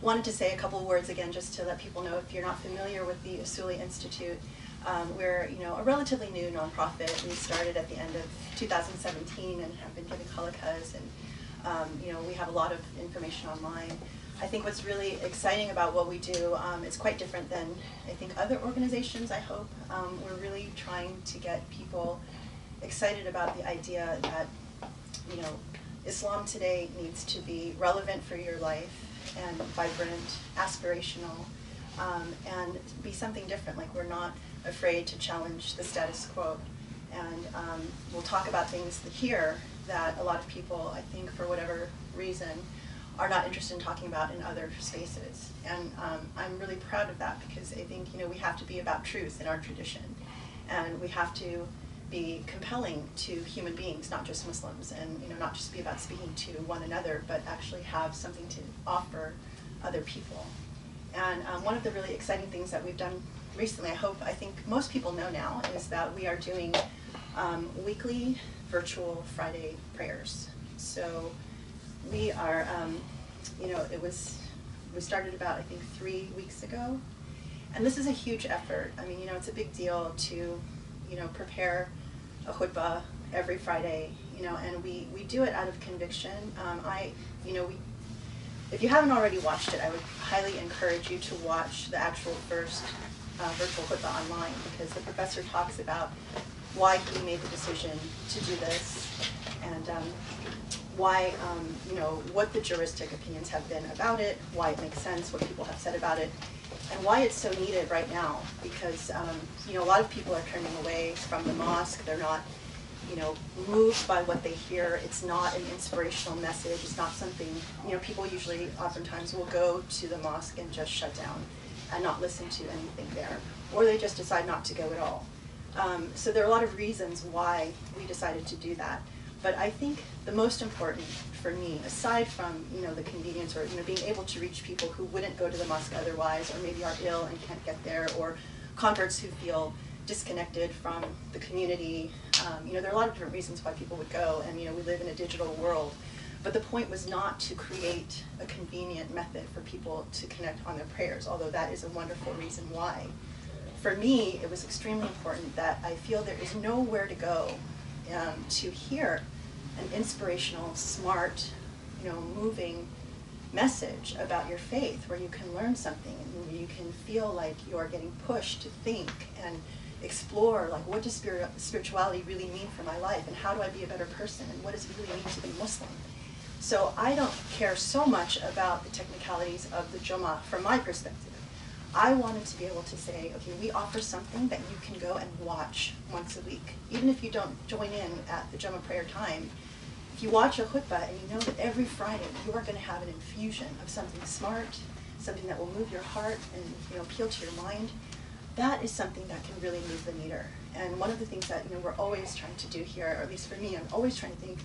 wanted to say a couple of words again just to let people know if you're not familiar with the Usuli Institute. We're a relatively new nonprofit. We started at the end of 2017 and have been giving halakas, and we have a lot of information online. I think what's really exciting about what we do, it's quite different than I think other organizations, I hope. We're really trying to get people excited about the idea that Islam today needs to be relevant for your life and vibrant, aspirational, and be something different. Like, we're not afraid to challenge the status quo. And we'll talk about things here that a lot of people, I think, for whatever reason, are not interested in talking about in other spaces. And I'm really proud of that, because I think we have to be about truth in our tradition. And we have to be compelling to human beings, not just Muslims, and not just be about speaking to one another, but actually have something to offer other people. And one of the really exciting things that we've done recently, I think most people know now, is that we are doing weekly virtual Friday prayers. So we are, we started about, I think, 3 weeks ago, and this is a huge effort. I mean, it's a big deal to prepare a khutbah every Friday, and we do it out of conviction. If you haven't already watched it, I would highly encourage you to watch the actual first virtual khutbah online, because the professor talks about why he made the decision to do this, and why, what the juristic opinions have been about it, why it makes sense, what people have said about it, and why it's so needed right now, because a lot of people are turning away from the mosque. They're not moved by what they hear. It's not an inspirational message. It's not something, people usually oftentimes will go to the mosque and just shut down and not listen to anything there, or they just decide not to go at all. So there are a lot of reasons why we decided to do that. But I think the most important for me, aside from the convenience or being able to reach people who wouldn't go to the mosque otherwise, or maybe are ill and can't get there, or converts who feel disconnected from the community, there are a lot of different reasons why people would go, and we live in a digital world. But the point was not to create a convenient method for people to connect on their prayers, although that is a wonderful reason why. For me, it was extremely important that I feel there is nowhere to go to hear an inspirational, smart, moving message about your faith, where you can learn something and where you can feel like you're getting pushed to think and explore, like, what does spirituality really mean for my life, and how do I be a better person, and what does it really mean to be Muslim? So I don't care so much about the technicalities of the Jumu'ah from my perspective. I wanted to be able to say, okay, we offer something that you can go and watch once a week. Even if you don't join in at the Jumu'ah prayer time, if you watch a khutbah and you know that every Friday you are going to have an infusion of something smart, something that will move your heart and appeal to your mind, that is something that can really move the meter. And one of the things that we're always trying to do here, or at least for me, I'm always trying to think,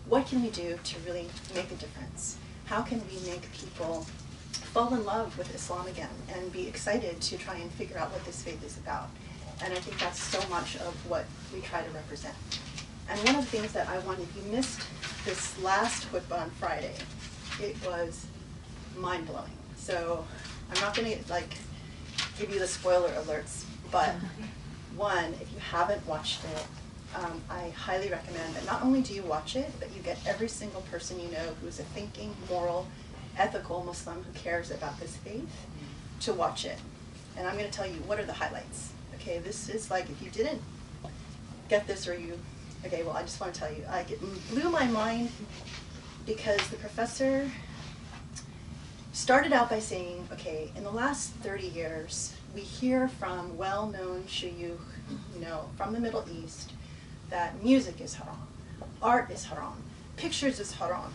what can we do to really make a difference? How can we make people fall in love with Islam again and be excited to try and figure out what this faith is about? And I think that's so much of what we try to represent. And one of the things that I wanted, if you missed this last khutbah on Friday, it was mind-blowing. So I'm not going to give you the spoiler alerts, but one, if you haven't watched it, I highly recommend that not only do you watch it, but you get every single person you know who's a thinking, moral, ethical Muslim who cares about this faith to watch it. And I'm going to tell you what are the highlights. Okay, this is like, if you didn't get this, or okay, well, I just want to tell you, it blew my mind, because the professor started out by saying, okay, in the last 30 years, we hear from well-known shuyukh, from the Middle East, that music is haram, art is haram, pictures is haram,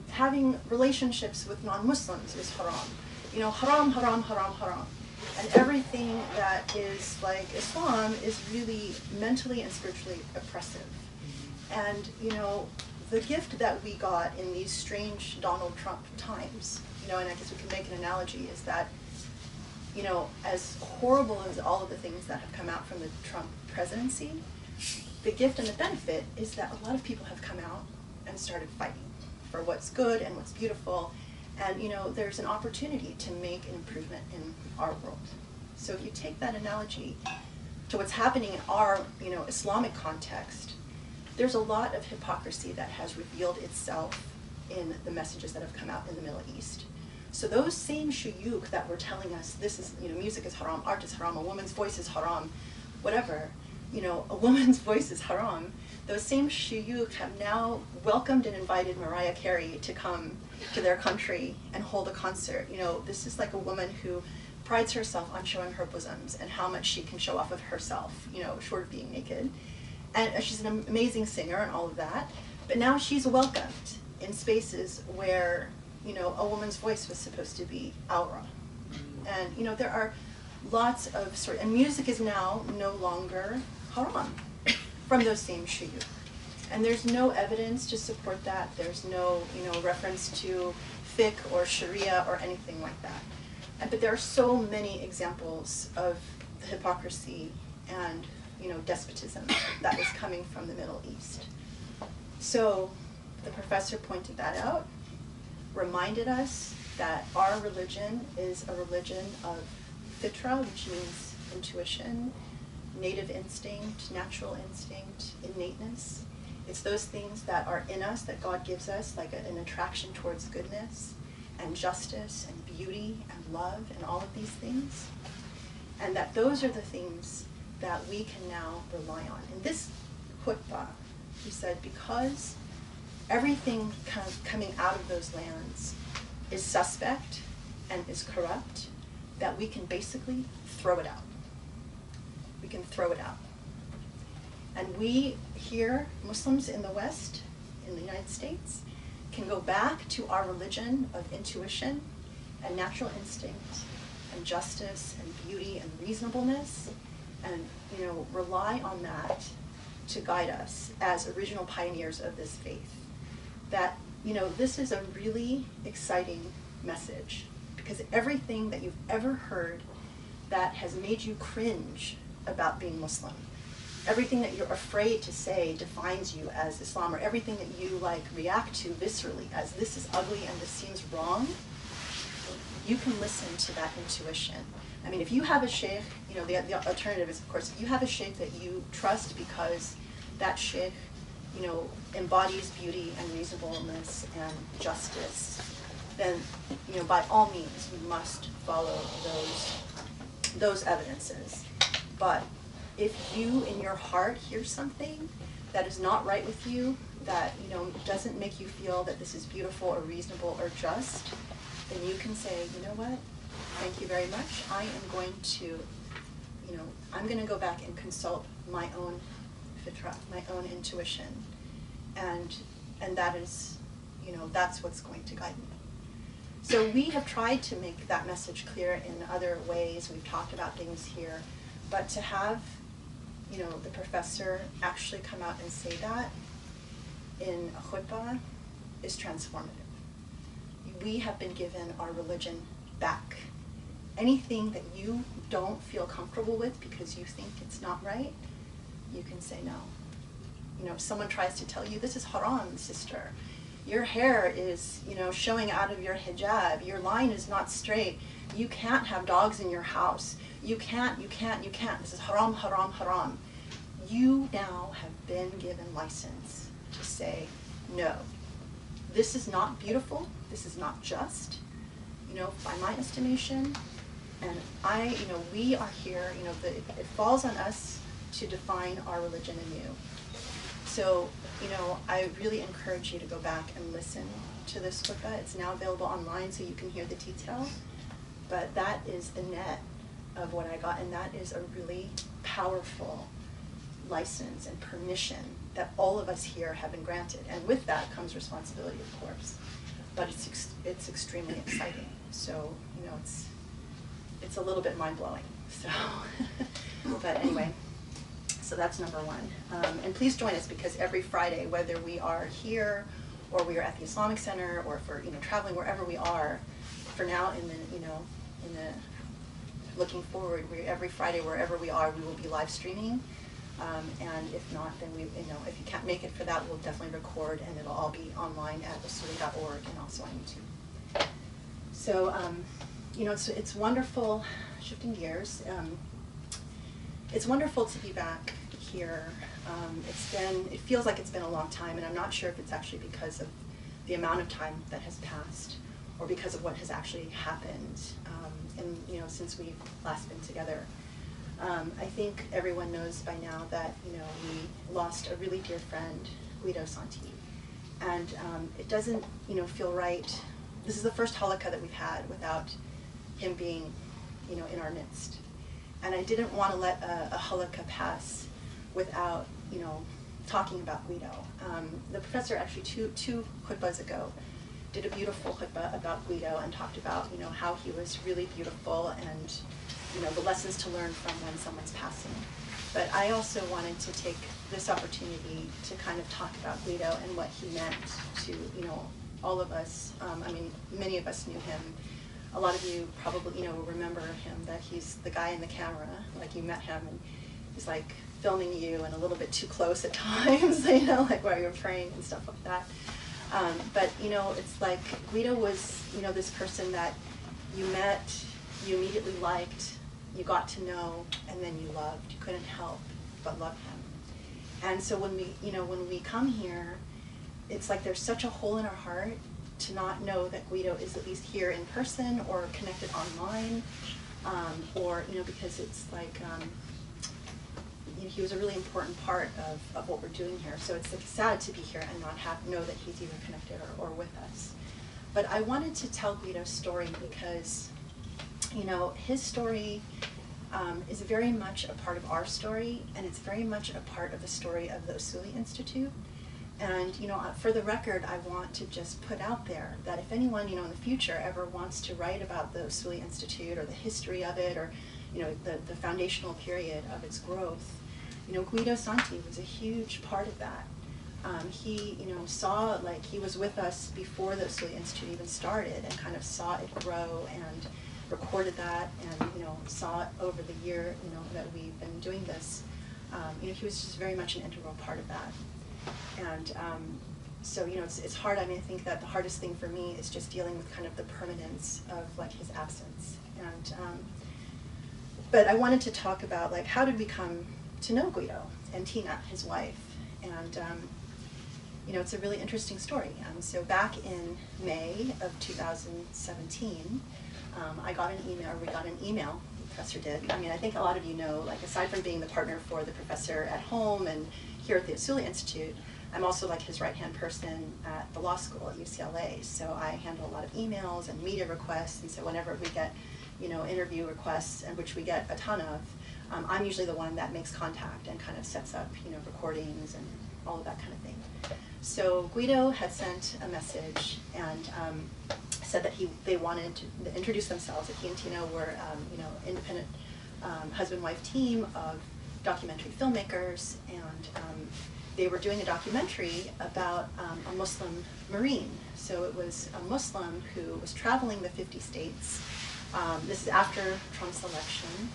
having relationships with non-Muslims is haram, haram, haram, haram, haram. And everything that is like Islam is really mentally and spiritually oppressive. And, the gift that we got in these strange Donald Trump times, and I guess we can make an analogy, is that, as horrible as all of the things that have come out from the Trump presidency, the gift and the benefit is that a lot of people have come out and started fighting for what's good and what's beautiful. And there's an opportunity to make an improvement in our world. So if you take that analogy to what's happening in our Islamic context, there's a lot of hypocrisy that has revealed itself in the messages that have come out in the Middle East. So those same shuyukh that were telling us this is, music is haram, art is haram, a woman's voice is haram, whatever, a woman's voice is haram, those same shuyukh have now welcomed and invited Mariah Carey to come to their country and hold a concert. This is like a woman who prides herself on showing her bosoms and how much she can show off of herself, short of being naked. And she's an amazing singer and all of that. But now she's welcomed in spaces where, a woman's voice was supposed to be aura. And, there are lots of and music is now no longer haram from those same shuyukh. And there's no evidence to support that. There's no, reference to fiqh or sharia or anything like that. But there are so many examples of the hypocrisy and, despotism that is coming from the Middle East. So the professor pointed that out, reminded us that our religion is a religion of fitra, which means intuition, native instinct, natural instinct, innateness. It's those things that are in us that God gives us, like an attraction towards goodness and justice and beauty and love and all of these things. And that those are the things that we can now rely on. In this khutbah, he said, because everything coming out of those lands is suspect and is corrupt, that we can basically throw it out. We can throw it out. And we here, Muslims in the West, in the United States, can go back to our religion of intuition and natural instinct and justice and beauty and reasonableness and, rely on that to guide us as original pioneers of this faith. That, this is a really exciting message because everything that you've ever heard that has made you cringe about being Muslim, everything that you're afraid to say defines you as Islam, or everything that you react to viscerally as this is ugly and this seems wrong, you can listen to that intuition. I mean, if you have a sheikh, the alternative is, of course, if you have a sheikh that you trust because that sheikh, embodies beauty and reasonableness and justice, then, by all means, you must follow those evidences. But if you, in your heart, hear something that is not right with you, that, doesn't make you feel that this is beautiful or reasonable or just, then you can say, you know what, thank you very much. I am going to, I'm going to go back and consult my own fitra, my own intuition. And that is, that's what's going to guide me. So we have tried to make that message clear in other ways. We've talked about things here. But to have, the professor actually come out and say that in a khutbah is transformative. We have been given our religion back. Anything that you don't feel comfortable with because you think it's not right, you can say no. If someone tries to tell you, this is haram, sister. Your hair is, showing out of your hijab. Your line is not straight. You can't have dogs in your house. You can't. This is haram, haram, haram. You now have been given license to say, no, this is not beautiful. This is not just, by my estimation. And we are here, it falls on us to define our religion anew. So, I really encourage you to go back and listen to this khutbah. It's now available online so you can hear the detail. But that is the net of what I got, and that is a really powerful license and permission that all of us here have been granted. And with that comes responsibility, of course. But it's extremely exciting. So, it's a little bit mind-blowing. So, but anyway. So that's number one. And please join us, because every Friday, whether we are here or we are at the Islamic Center or if we're traveling wherever we are, for now in the looking forward, every Friday wherever we are, we will be live streaming. And if not, then if you can't make it for that, we'll definitely record, and it'll all be online at usuli.org and also on YouTube. So, you know, it's wonderful, shifting gears, it's wonderful to be back here. It feels like it's been a long time, and I'm not sure if it's actually because of the amount of time that has passed or because of what has actually happened, you know, since we've last been together. I think everyone knows by now that, you know, we lost a really dear friend, Guido Santi. And it doesn't, you know, feel right. This is the first Hanukkah that we've had without him being, you know, in our midst. And I didn't want to let a Hanukkah pass without, you know, talking about Guido. The professor actually two khutbahs ago did a beautiful khutbah about Guido and talked about, you know, how he was really beautiful and, you know, the lessons to learn from when someone's passing. But I also wanted to take this opportunity to kind of talk about Guido and what he meant to, you know, all of us. I mean, many of us knew him. A lot of you probably, you know, remember him, that he's the guy in the camera, like you met him and he's like filming you and a little bit too close at times, you know, like while you're praying and stuff like that. But, you know, it's like Guido was, you know, this person that you met, you immediately liked, you got to know, and then you loved. You couldn't help but love him. And so when we, you know, when we come here, it's like there's such a hole in our heart to not know that Guido is at least here in person or connected online, or, you know, because it's like, you know, he was a really important part of what we're doing here. So it's like sad to be here and not know that he's either connected or with us. But I wanted to tell Guido's story because, you know, his story is very much a part of our story, and it's very much a part of the story of the Usuli Institute. And, you know, for the record, I want to just put out there that if anyone, you know, in the future ever wants to write about the Usuli Institute or the history of it, or, you know, the foundational period of its growth, you know, Guido Santi was a huge part of that. He, you know, saw, like, he was with us before the Usuli Institute even started and kind of saw it grow and recorded that and, you know, saw it over the year, you know, that we've been doing this. You know, he was just very much an integral part of that. And so, you know, it's hard. I mean, I think that the hardest thing for me is just dealing with kind of the permanence of, like, his absence. And, but I wanted to talk about, like, how did we come to know Guido and Tina, his wife? And, you know, it's a really interesting story. So back in May of 2017, we got an email, the professor did. I mean, I think a lot of you know, like, aside from being the partner for the professor at home and here at the Usuli Institute, I'm also like his right-hand person at the law school at UCLA. So I handle a lot of emails and media requests, and so whenever we get, you know, interview requests, and which we get a ton of, I'm usually the one that makes contact and kind of sets up, you know, recordings and all of that kind of thing. So Guido had sent a message and said that they wanted to introduce themselves, that he and Tina were, you know, independent husband-wife team of documentary filmmakers, and they were doing a documentary about a Muslim Marine. So it was a Muslim who was traveling the 50 states. This is after Trump's election,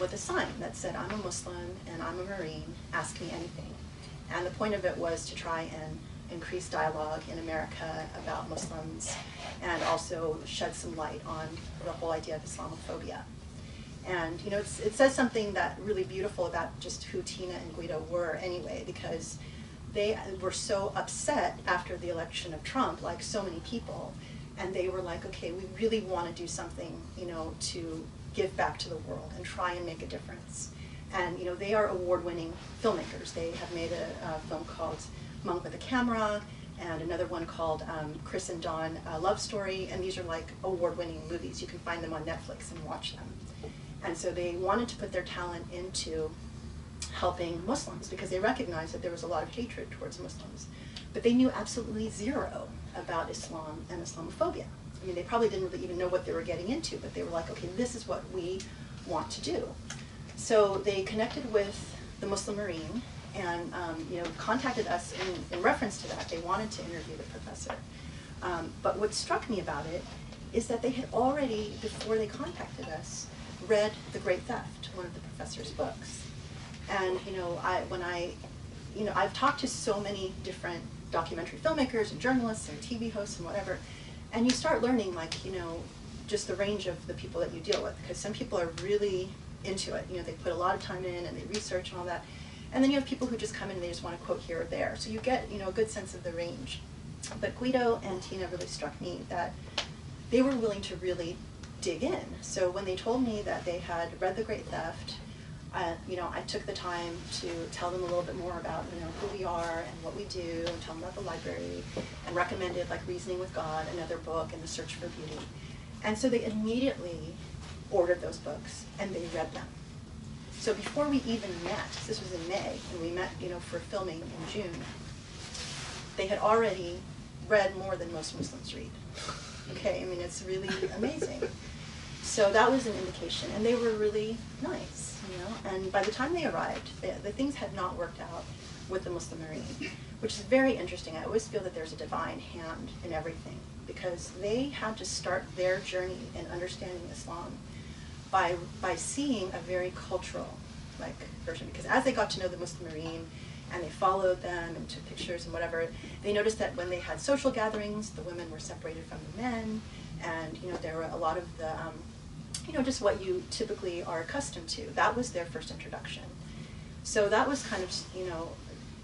with a sign that said, "I'm a Muslim and I'm a Marine, ask me anything." And the point of it was to try and increase dialogue in America about Muslims and also shed some light on the whole idea of Islamophobia. And, you know, it says something that really beautiful about just who Tina and Guido were anyway, because they were so upset after the election of Trump, like so many people, and they were like, okay, we really want to do something, you know, to give back to the world and try and make a difference. And, you know, they are award-winning filmmakers. They have made a film called Monk with a Camera, and another one called Chris and Dawn Love Story, and these are like award-winning movies. You can find them on Netflix and watch them. And so they wanted to put their talent into helping Muslims because they recognized that there was a lot of hatred towards Muslims. But they knew absolutely zero about Islam and Islamophobia. I mean, they probably didn't really even know what they were getting into, but they were like, okay, this is what we want to do. So they connected with the Muslim Marine and you know, contacted us in reference to that. They wanted to interview the professor. But what struck me about it is that they had already, before they contacted us, read The Great Theft, one of the professor's books. And, you know, I've talked to so many different documentary filmmakers and journalists and TV hosts and whatever, And you start learning, like, you know, just the range of the people that you deal with, because some people are really into it. You know, they put a lot of time in and they research and all that. And then you have people who just come in and they just want to quote here or there. So you get, you know, a good sense of the range. But Guido and Tina really struck me that they were willing to really dig in. So when they told me that they had read The Great Theft, you know, I took the time to tell them a little bit more about, you know, who we are and what we do, and tell them about the library, and recommended like Reasoning with God, another book, and The Search for Beauty. And so they immediately ordered those books and they read them. So before we even met, this was in May, and we met, you know, for filming in June, they had already read more than most Muslims read. Okay, I mean, it's really amazing. So that was an indication, and they were really nice, you know. And by the time they arrived, the things had not worked out with the Muslim Marine, which is very interesting. I always feel that there's a divine hand in everything, because they had to start their journey in understanding Islam by seeing a very cultural, like, version. Because as they got to know the Muslim Marine, and they followed them and took pictures and whatever, they noticed that when they had social gatherings, the women were separated from the men, and, you know, there were a lot of the, you know, just what you typically are accustomed to. That was their first introduction. So that was kind of, you know,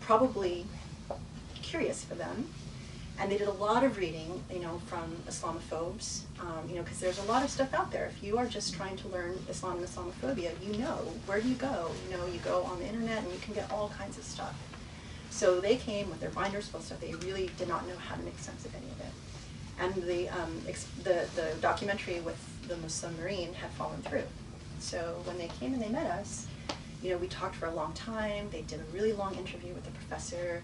probably curious for them. And they did a lot of reading, you know, from Islamophobes, you know, because there's a lot of stuff out there. If you are just trying to learn Islam and Islamophobia, you know, where do you go? You know, you go on the internet and you can get all kinds of stuff. So they came with their binders full of stuff. They really did not know how to make sense of any of it. And the documentary with the Muslim Marine had fallen through. So when they came and they met us, you know, we talked for a long time. They did a really long interview with the professor.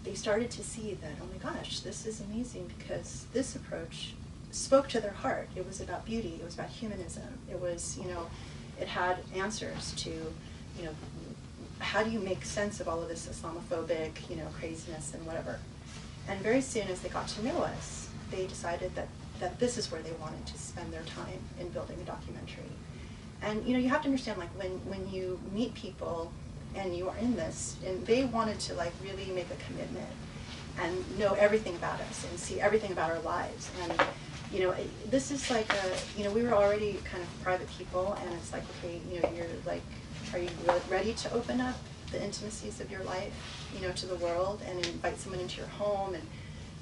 They started to see that, oh my gosh, this is amazing, because this approach spoke to their heart. It was about beauty. It was about humanism. It was, you know, it had answers to, you know, how do you make sense of all of this Islamophobic, you know, craziness and whatever. And very soon as they got to know us, they decided that this is where they wanted to spend their time in building a documentary. And, you know, you have to understand, like, when you meet people and you are in this, and they wanted to, like, really make a commitment and know everything about us and see everything about our lives. And, you know, this is like a, you know, we were already kind of private people, and it's like, okay, you know, you're like, are you ready to open up the intimacies of your life, you know, to the world, and invite someone into your home and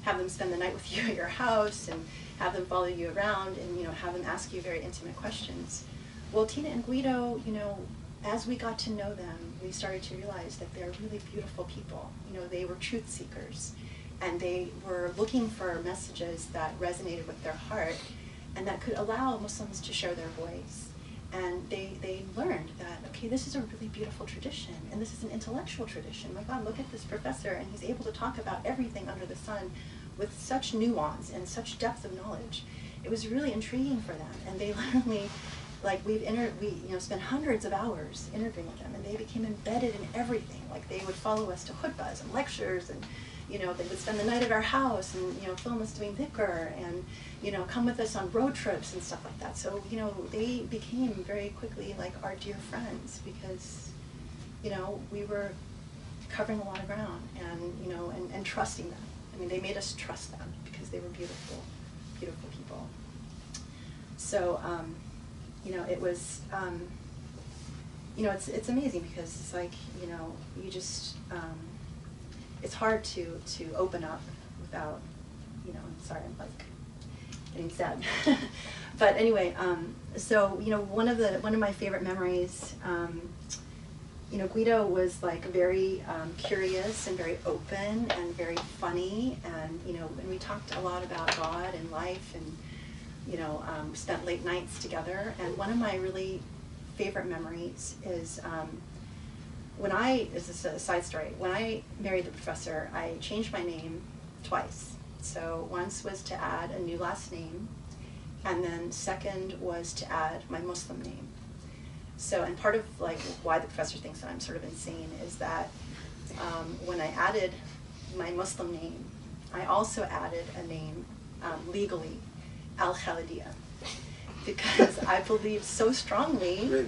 have them spend the night with you at your house and have them follow you around and, you know, have them ask you very intimate questions? Well, Tina and Guido, you know, as we got to know them, we started to realize that they're really beautiful people. You know, they were truth seekers, and they were looking for messages that resonated with their heart and that could allow Muslims to share their voice. And they learned that, okay, this is a really beautiful tradition, and this is an intellectual tradition. My God, look at this professor, and he's able to talk about everything under the sun with such nuance and such depth of knowledge. It was really intriguing for them, and they literally, like, we you know, spent hundreds of hours interviewing with them, and they became embedded in everything. Like, they would follow us to khutbahs and lectures, and, you know, they would spend the night at our house and, you know, film us doing dhikr, and, you know, come with us on road trips and stuff like that. So, you know, they became very quickly like our dear friends, because, you know, we were covering a lot of ground, and, you know, and trusting them. I mean, they made us trust them because they were beautiful, beautiful people. So, you know, it was, you know, it's amazing, because it's like, you know, you just, it's hard to open up without, you know, sorry, I'm like getting sad. But anyway, so, you know, one of my favorite memories, you know, Guido was like very curious and very open and very funny, and, you know, and we talked a lot about God and life, and, you know, spent late nights together. And one of my really favorite memories is this is a side story, when I married the professor, I changed my name twice. So once was to add a new last name, and then second was to add my Muslim name. So, and part of like why the professor thinks that I'm sort of insane is that when I added my Muslim name, I also added a name legally, Al-Khalidiyya, because I believe so strongly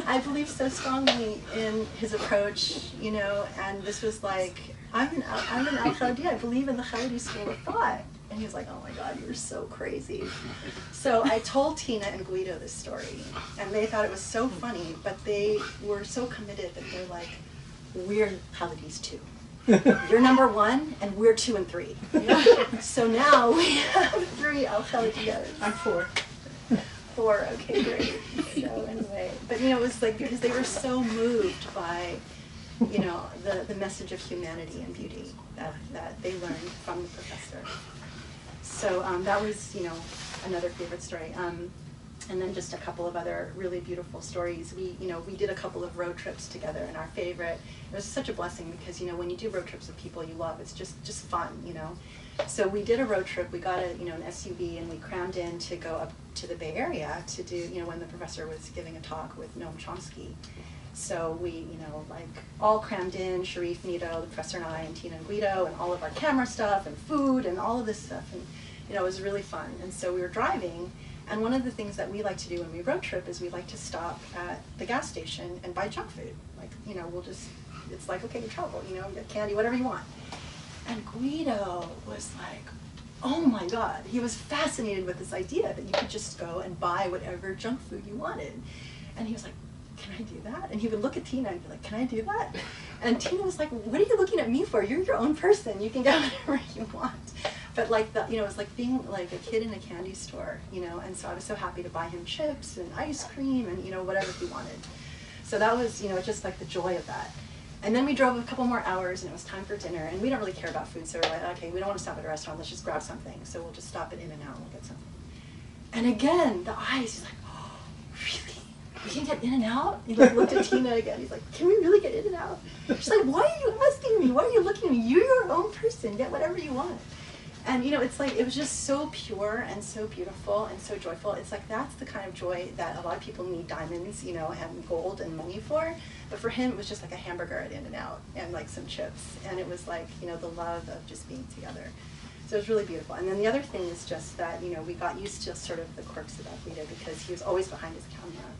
I believe so strongly in his approach, you know, and this was like, I'm an Al-Khalidi. I believe in the Khalidi school of thought. And he was like, oh my God, you're so crazy. So I told Tina and Guido this story, and they thought it was so funny, but they were so committed that they're like, we're Khalidis too. You're number 1, and we're 2 and 3. So now we have 3 Al-Khalidiyas. I'm 4. 4, okay, great. So anyway, but it was like, because they were so moved by, the message of humanity and beauty that they learned from the professor. So that was, another favorite story. And then just a couple of other really beautiful stories. We did a couple of road trips together, and our favorite, it was such a blessing because, when you do road trips with people you love, it's just fun, So we did a road trip. We got an SUV, and we crammed in to go up to the Bay Area to do, when the professor was giving a talk with Noam Chomsky. So we, all crammed in, Sharif, Nito, the professor and I, and Tina and Guido, and all of our camera stuff, and food, and all of this stuff. And, it was really fun. And so we were driving, and one of the things that we like to do when we road trip is we like to stop at the gas station and buy junk food. Like, it's like, okay, you travel, get candy, whatever you want. And Guido was like, oh my God, he was fascinated with this idea that you could just go and buy whatever junk food you wanted. And he was like, can I do that? And he would look at Tina and be like, can I do that? And Tina was like, what are you looking at me for? You're your own person. You can get whatever you want. But like it was like being like a kid in a candy store, and so I was so happy to buy him chips and ice cream and, whatever he wanted. So that was, just like the joy of that. And then we drove a couple more hours, and it was time for dinner, and we don't really care about food, so we're like, okay, we don't want to stop at a restaurant, let's just grab something. So we'll just stop at In-N-Out and we'll get something. And again, the eyes, he's like, oh, really? We can get In-N-Out? He looked at Tina again, he's like, can we really get In-N-Out? She's like, why are you asking me? Why are you looking at me? You're your own person, get whatever you want. And it's like, it was just so pure and so beautiful and so joyful. It's like, that's the kind of joy that a lot of people need diamonds, and gold and money for. But for him, it was just like a hamburger at In-N-Out and like some chips. And it was like, the love of just being together. So it was really beautiful. And then the other thing is just that, we got used to sort of the quirks about Guido because he was always behind his camera.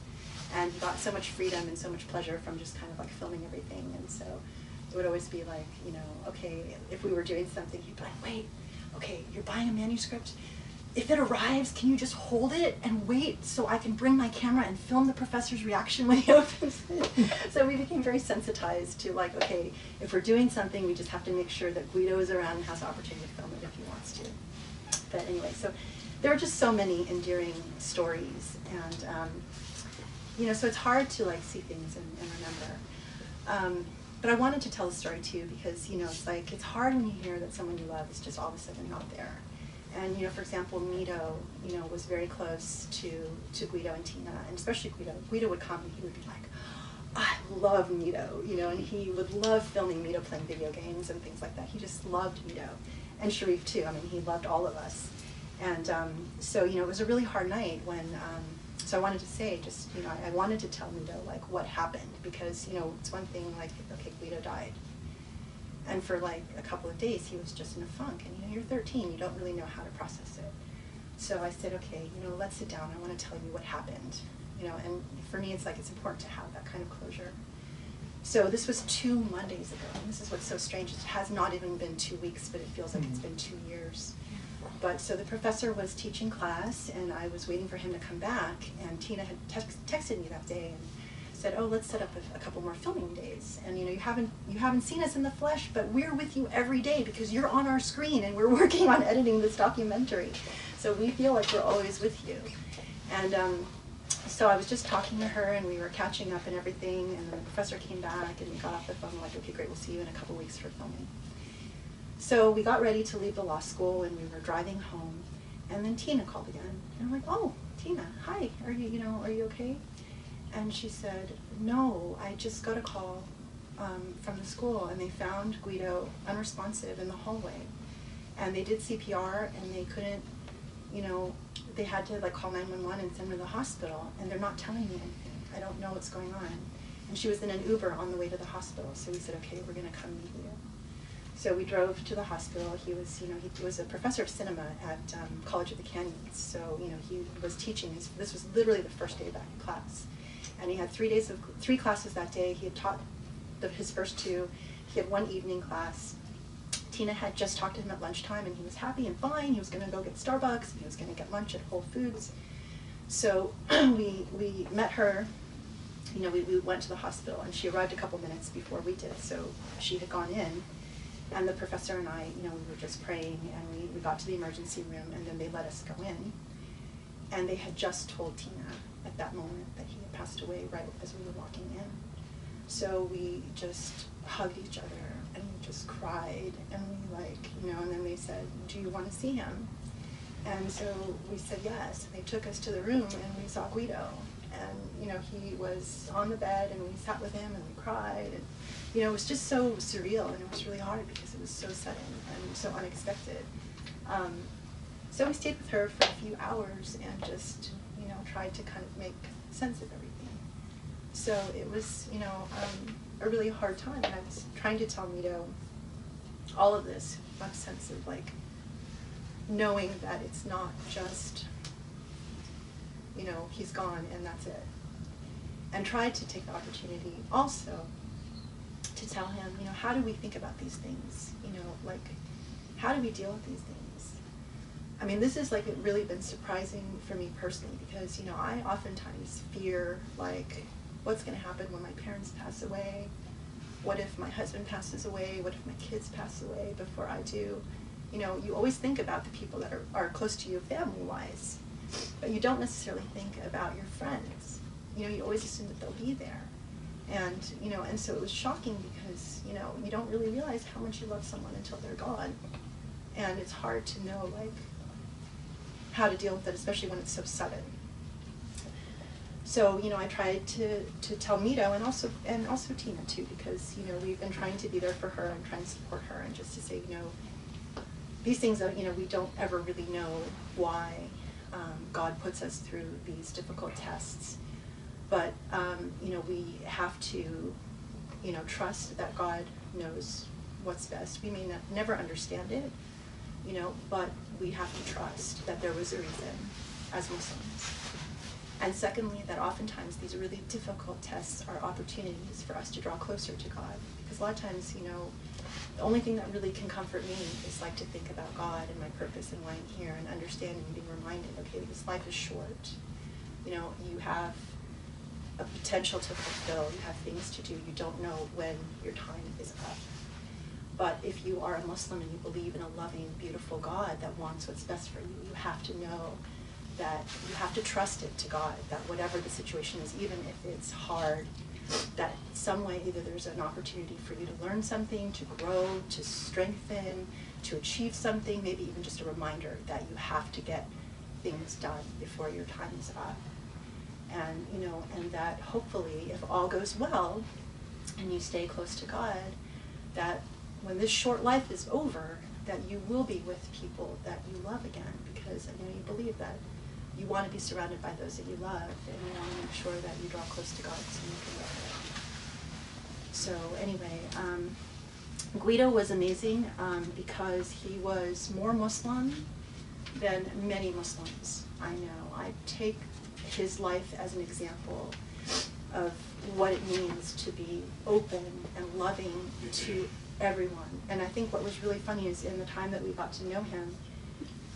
And he got so much freedom and so much pleasure from just kind of like filming everything. And so it would always be like, okay, if we were doing something, he'd be like, wait, okay, you're buying a manuscript. If it arrives, can you just hold it and wait so I can bring my camera and film the professor's reaction when he opens it? So we became very sensitized to like, okay, if we're doing something, we just have to make sure that Guido is around and has the opportunity to film it if he wants to. But anyway, so there are just so many endearing stories, and so it's hard to like see things and remember. But I wanted to tell the story too because, it's like, it's hard when you hear that someone you love is just all of a sudden not there. And, for example, Nito, was very close to Guido and Tina, and especially Guido. Guido would come and he would be like, I love Nito, and he would love filming Nito playing video games and things like that. He just loved Nito. And Sharif too, he loved all of us. And so, it was a really hard night when, so I wanted to say, just, I wanted to tell Nito, like, what happened, because, it's one thing, like, okay, Guido died. And for, like, a couple of days, he was just in a funk. And, you're 13, you don't really know how to process it. So I said, okay, let's sit down. I want to tell you what happened. And for me, it's like, it's important to have that kind of closure. So this was 2 Mondays ago. And this is what's so strange. It has not even been 2 weeks, but it feels like it's been 2 years. But so the professor was teaching class, and I was waiting for him to come back, and Tina had texted me that day and said, oh, let's set up a couple more filming days. And you haven't seen us in the flesh, but we're with you every day because you're on our screen and we're working on editing this documentary. So we feel like we're always with you. And so I was just talking to her, and we were catching up and everything, and then the professor came back, and we got off the phone, like, okay, great, we'll see you in a couple weeks for filming. So we got ready to leave the law school, and we were driving home, and then Tina called again. And I'm like, oh, Tina, hi, are you okay? And she said, no, I just got a call from the school, and they found Guido unresponsive in the hallway. And they did CPR, and they couldn't, they had to like call 911 and send him to the hospital, and they're not telling me anything. I don't know what's going on. And she was in an Uber on the way to the hospital, so we said, okay, we're gonna come meet you. So we drove to the hospital. He was, he was a professor of cinema at College of the Canyons. So, he was teaching. This was literally the first day back in class. And he had 3 classes that day. He had taught his first 2, he had one evening class. Tina had just talked to him at lunchtime, and he was happy and fine. He was going to go get Starbucks, and he was going to get lunch at Whole Foods. So we met her. You know, we went to the hospital, and she arrived a couple minutes before we did. So she had gone in, and the professor and I, you know, we were just praying, and we got to the emergency room, and then they let us go in. And they had just told Tina at that moment that he had passed away right as we were walking in. So we just hugged each other, and we just cried, and we like, you know, and then they said, do you want to see him? And so we said yes, and they took us to the room, and we saw Guido. And, you know, he was on the bed, and we sat with him, and we cried, and, you know, it was just so surreal, and it was really hard because it was so sudden and so unexpected. So we stayed with her for a few hours and just, you know, tried to kind of make sense of everything. So it was, you know, a really hard time, and I was trying to tell Guido all of this, a sense of like knowing that it's not just, you know, he's gone and that's it. And tried to take the opportunity also to tell him, you know, how do we think about these things? You know, like, how do we deal with these things? I mean, this is like really been surprising for me personally because, you know, I oftentimes fear like, what's going to happen when my parents pass away? What if my husband passes away? What if my kids pass away before I do? You know, you always think about the people that are close to you family-wise, but you don't necessarily think about your friends. You know, you always assume that they'll be there. And, you know, and so it was shocking because, you know, you don't really realize how much you love someone until they're gone. And it's hard to know, like, how to deal with it, especially when it's so sudden. So, you know, I tried to tell Guido and also Tina too, because, you know, we've been trying to be there for her and trying to support her and just to say, you know, these things that, you know, we don't ever really know why God puts us through these difficult tests. But, you know, we have to, you know, trust that God knows what's best. We may never understand it, you know, but we have to trust that there was a reason as Muslims. And secondly, that oftentimes these really difficult tests are opportunities for us to draw closer to God. Because a lot of times, you know, the only thing that really can comfort me is like to think about God and my purpose and why I'm here and understanding and being reminded, okay, this life is short. You know, you have a potential to fulfill, you have things to do, you don't know when your time is up. But if you are a Muslim and you believe in a loving, beautiful God that wants what's best for you, you have to know that you have to trust it to God, that whatever the situation is, even if it's hard, that in some way either there's an opportunity for you to learn something, to grow, to strengthen, to achieve something, maybe even just a reminder that you have to get things done before your time is up. And, you know, and that hopefully if all goes well and you stay close to God, that when this short life is over, that you will be with people that you love again, because I know you believe that you want to be surrounded by those that you love, and you want to make sure that you draw close to God so you can love them. So anyway, Guido was amazing because he was more Muslim than many Muslims I know. I take his life as an example of what it means to be open and loving to everyone. And I think what was really funny is in the time that we got to know him,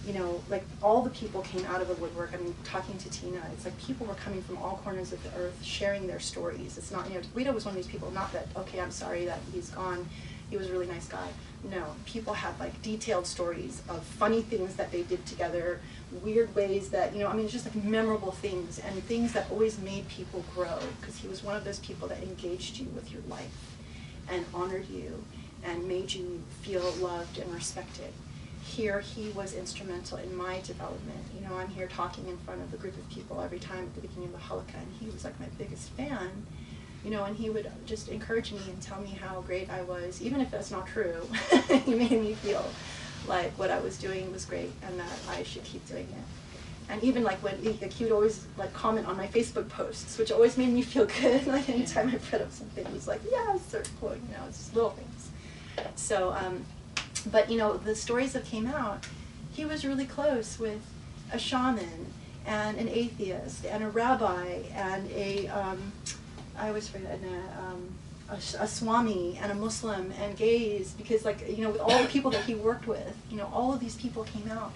you know, like all the people came out of the woodwork. I mean, talking to Tina, it's like people were coming from all corners of the earth, sharing their stories. It's not, you know, Guido was one of these people, not that, okay, I'm sorry that he's gone, he was a really nice guy. No, people had like detailed stories of funny things that they did together, weird ways that, you know, I mean, it's just like memorable things and things that always made people grow, because he was one of those people that engaged you with your life and honored you and made you feel loved and respected. Here, he was instrumental in my development. You know, I'm here talking in front of a group of people every time at the beginning of the halakha, and he was like my biggest fan. You know, and he would just encourage me and tell me how great I was, even if that's not true. He made me feel like what I was doing was great and that I should keep doing it. And even like when he would always like comment on my Facebook posts, which always made me feel good. Like anytime I put up something, he was like, yes, or quote, you know, it's just little things. So, but you know, the stories that came out, he was really close with a shaman and an atheist and a rabbi and a, I always forget, a Swami and a Muslim and gays, because like, you know, with all the people that he worked with, you know, all of these people came out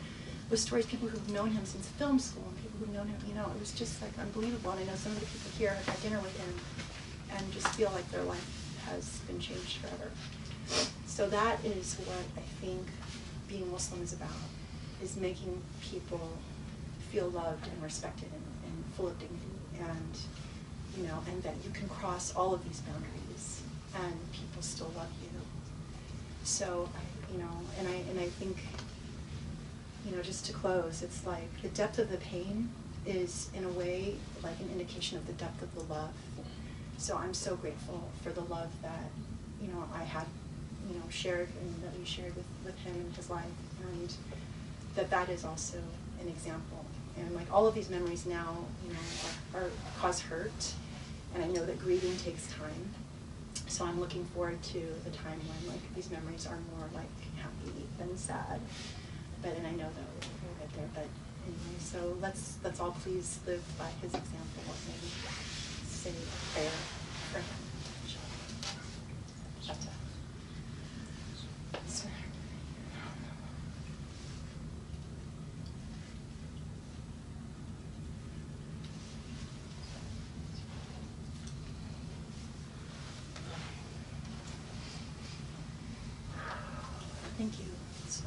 with stories, people who've known him since film school and people who've known him, you know, it was just like unbelievable. And I know some of the people here have had dinner with him and just feel like their life has been changed forever. So that is what I think being Muslim is about, is making people feel loved and respected and full of dignity, and you know, and that you can cross all of these boundaries and people still love you. So you know, and I think, you know, just to close, it's like the depth of the pain is in a way like an indication of the depth of the love. So I'm so grateful for the love that, you know, I had, you know, shared, and that we shared with him in his life, and that is also an example. And like all of these memories now, you know, are cause hurt, and I know that grieving takes time. So I'm looking forward to the time when like these memories are more like happy than sad. And I know that we'll get there. But anyway, so let's all please live by his example, or maybe say a prayer for him. Shata. Thank you. So.